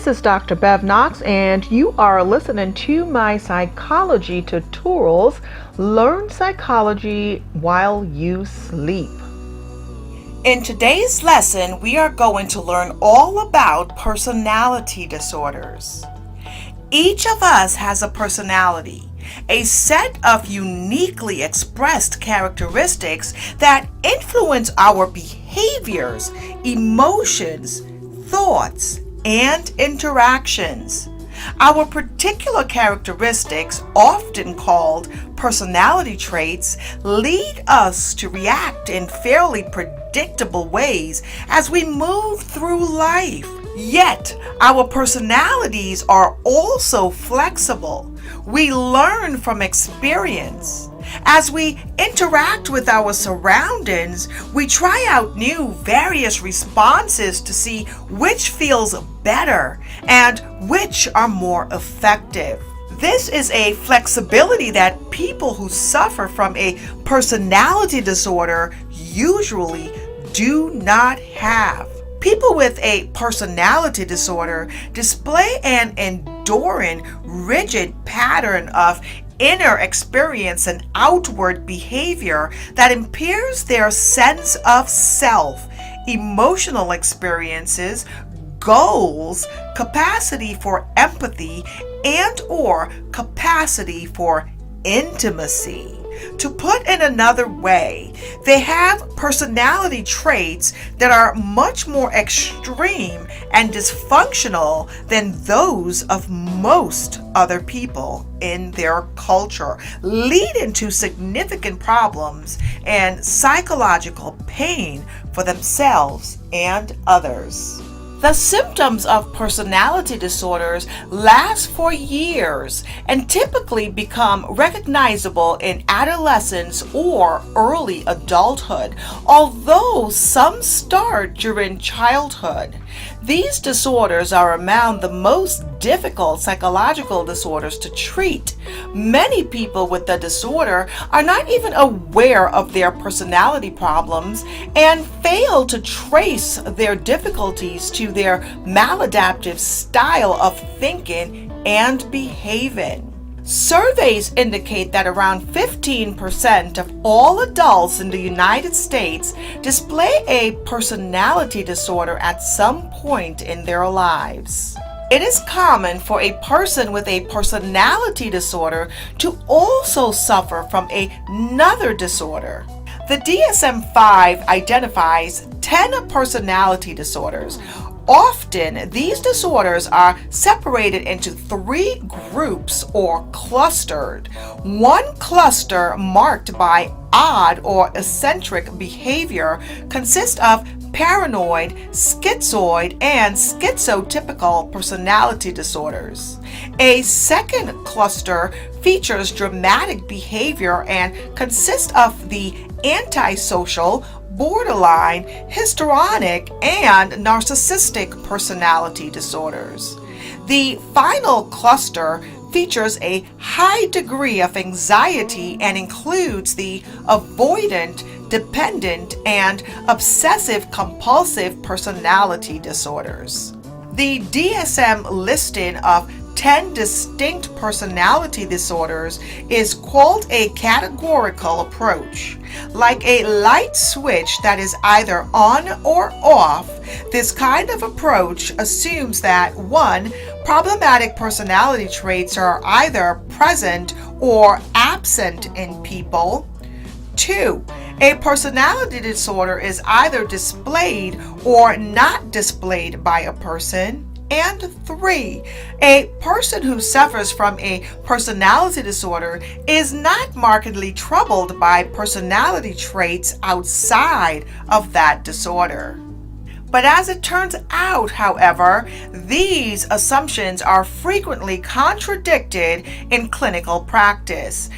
This is Dr. Bev Knox, and you are listening to my psychology tutorials. Learn psychology while you sleep. In today's lesson, we are going to learn all about personality disorders. Each of us has a personality, a set of uniquely expressed characteristics that influence our behaviors, emotions, thoughts, and interactions. Our particular characteristics, often called personality traits, lead us to react in fairly predictable ways as we move through life. Yet, our personalities are also flexible. We learn from experience. As we interact with our surroundings, we try out new various responses to see which feels better and which are more effective. This is a flexibility that people who suffer from a personality disorder usually do not have. People with a personality disorder display an enduring, rigid pattern of inner experience and outward behavior that impairs their sense of self, emotional experiences, goals, capacity for empathy, and/or capacity for intimacy. To put in another way, they have personality traits that are much more extreme and dysfunctional than those of most other people in their culture, leading to significant problems and psychological pain for themselves and others. The symptoms of personality disorders last for years and typically become recognizable in adolescence or early adulthood, although some start during childhood. These disorders are among the most difficult psychological disorders to treat. Many people with the disorder are not even aware of their personality problems and fail to trace their difficulties to their maladaptive style of thinking and behaving. Surveys indicate that around 15% of all adults in the United States display a personality disorder at some point in their lives. It is common for a person with a personality disorder to also suffer from another disorder. The DSM-5 identifies 10 personality disorders. Often, these disorders are separated into 3 groups or clustered. One cluster, marked by odd or eccentric behavior, consists of paranoid, schizoid, and schizotypical personality disorders. A second cluster features dramatic behavior and consists of the antisocial, borderline, histrionic, and narcissistic personality disorders. The final cluster features a high degree of anxiety and includes the avoidant, dependent, and obsessive-compulsive personality disorders. The DSM listing of 10 distinct personality disorders is called a categorical approach. Like a light switch that is either on or off, this kind of approach assumes that 1. Problematic personality traits are either present or absent in people. 2. A personality disorder is either displayed or not displayed by a person. And 3. A person who suffers from a personality disorder is not markedly troubled by personality traits outside of that disorder. But as it turns out, however, these assumptions are frequently contradicted in clinical practice.